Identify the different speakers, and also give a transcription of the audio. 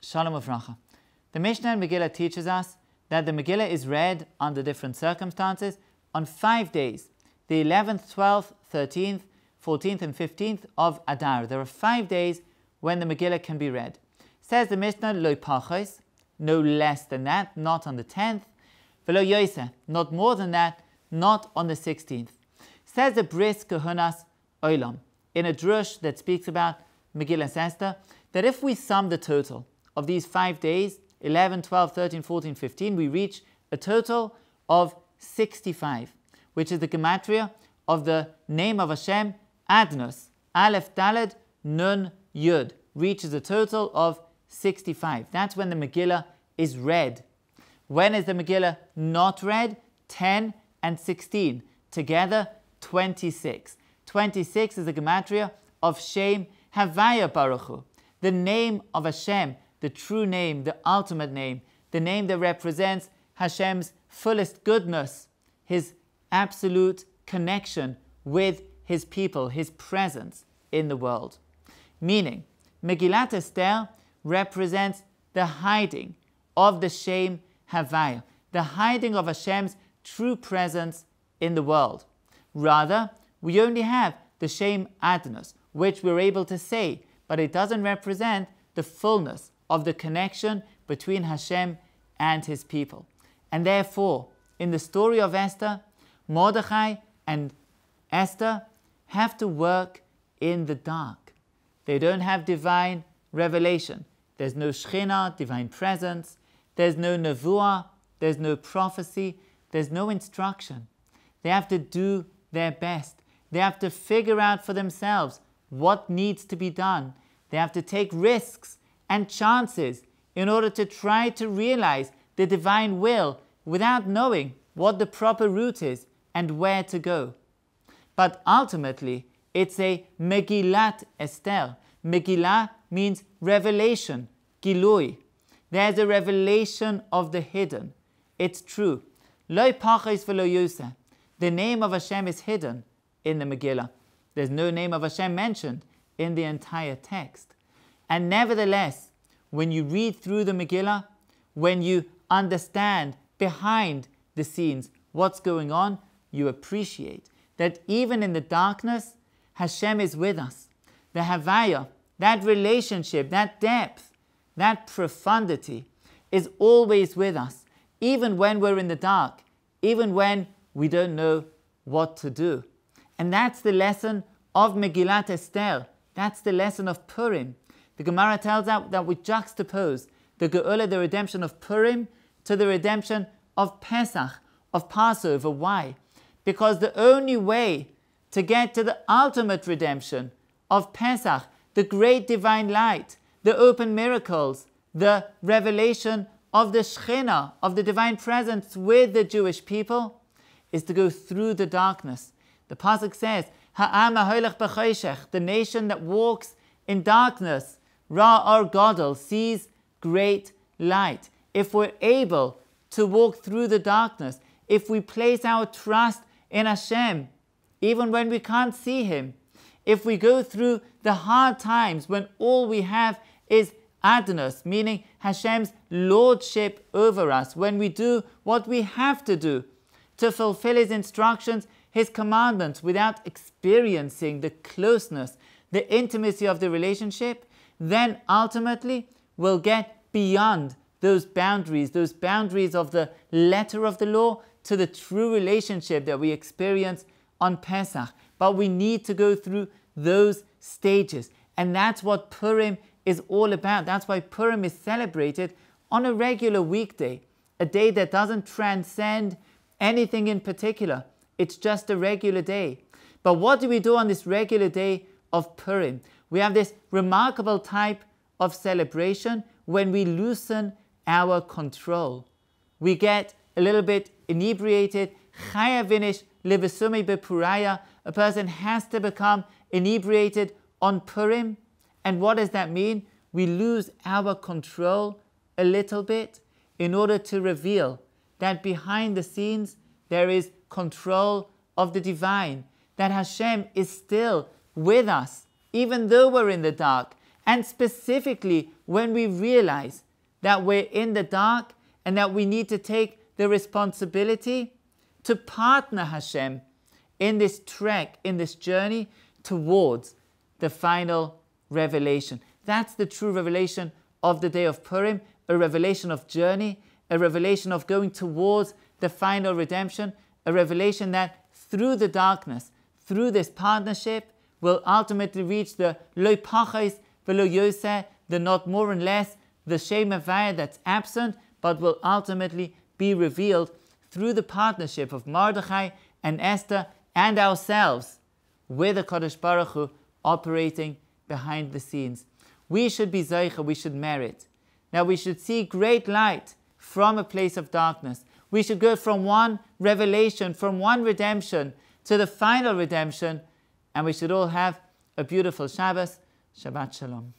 Speaker 1: Shalom Uvracha. The Mishnah in Megillah teaches us that the Megillah is read under different circumstances on 5 days, the 11th, 12th, 13th, 14th and 15th of Adar. There are 5 days when the Megillah can be read. Says the Mishnah, lo pachos, no less than that, not on the 10th, velo yoser, not more than that, not on the 16th. Says the Bris Kahunas Olam, in a drush that speaks about Megillat Esther, that if we sum the total of these 5 days, 11, 12, 13, 14, 15, we reach a total of 65, which is the gematria of the name of Hashem, Adnos, Aleph Daled Nun Yud, reaches a total of 65. That's when the Megillah is read. When is the Megillah not read? 10 and 16. Together, 26. 26 is the gematria of Shem Havaya Baruch Hu, the name of Hashem, the true name, the ultimate name, the name that represents Hashem's fullest goodness, His absolute connection with His people, His presence in the world. Meaning, Megillat Esther represents the hiding of the Shem Havaya, the hiding of Hashem's true presence in the world. Rather, we only have the Shem Adnos, which we're able to say, but it doesn't represent the fullness of the connection between Hashem and His people. And therefore, in the story of Esther, Mordechai and Esther have to work in the dark. They don't have divine revelation. There's no Shekhinah, divine presence. There's no Nevuah. There's no prophecy. There's no instruction. They have to do their best. They have to figure out for themselves what needs to be done. They have to take risks and chances in order to try to realize the divine will without knowing what the proper route is and where to go. But ultimately, it's a Megillat Esther. Megillah means revelation, Gilui. There's a revelation of the hidden. It's true. Lo pachos velo yoser. The name of Hashem is hidden in the Megillah. There's no name of Hashem mentioned in the entire text. And nevertheless, when you read through the Megillah, when you understand behind the scenes what's going on, you appreciate that even in the darkness, Hashem is with us. The Havaya, that relationship, that depth, that profundity is always with us, even when we're in the dark, even when we don't know what to do. And that's the lesson of Megillat Esther. That's the lesson of Purim. The Gemara tells us that we juxtapose the Geula, the redemption of Purim, to the redemption of Pesach, of Passover. Why? Because the only way to get to the ultimate redemption of Pesach, the great divine light, the open miracles, the revelation of the Shekhinah, of the divine presence with the Jewish people, is to go through the darkness. The Pasuk says, Ha'am ha'holech b'choshech, the nation that walks in darkness, Ra'ar Gadol, sees great light. If we're able to walk through the darkness, if we place our trust in Hashem, even when we can't see Him, if we go through the hard times when all we have is Adnos, meaning Hashem's lordship over us, when we do what we have to do to fulfill His instructions, His commandments, without experiencing the closeness, the intimacy of the relationship, then ultimately we'll get beyond those boundaries of the letter of the law to the true relationship that we experience on Pesach. But we need to go through those stages. And that's what Purim is all about. That's why Purim is celebrated on a regular weekday, a day that doesn't transcend anything in particular. It's just a regular day. But what do we do on this regular day of Purim? We have this remarkable type of celebration when we loosen our control. We get a little bit inebriated. Chayavinish livesumi bepuraya. A person has to become inebriated on Purim. And what does that mean? We lose our control a little bit in order to reveal that behind the scenes there is control of the divine, that Hashem is still with us, even though we're in the dark, And specifically when we realize that we're in the dark and that we need to take the responsibility to partner Hashem in this trek, in this journey towards the final revelation. That's the true revelation of the day of Purim, a revelation of journey, a revelation of going towards the final redemption, a revelation that through the darkness, through this partnership, will ultimately reach the lo pachos v'lo yoseh, the not more and less, the Shem Havaya that's absent, but will ultimately be revealed through the partnership of Mordechai and Esther and ourselves with the Kodesh Baruch Hu operating behind the scenes. We should be Zeicha, we should merit. Now we should see great light from a place of darkness. We should go from one revelation, from one redemption to the final redemption, and we should all have a beautiful Shabbos. Shabbat Shalom.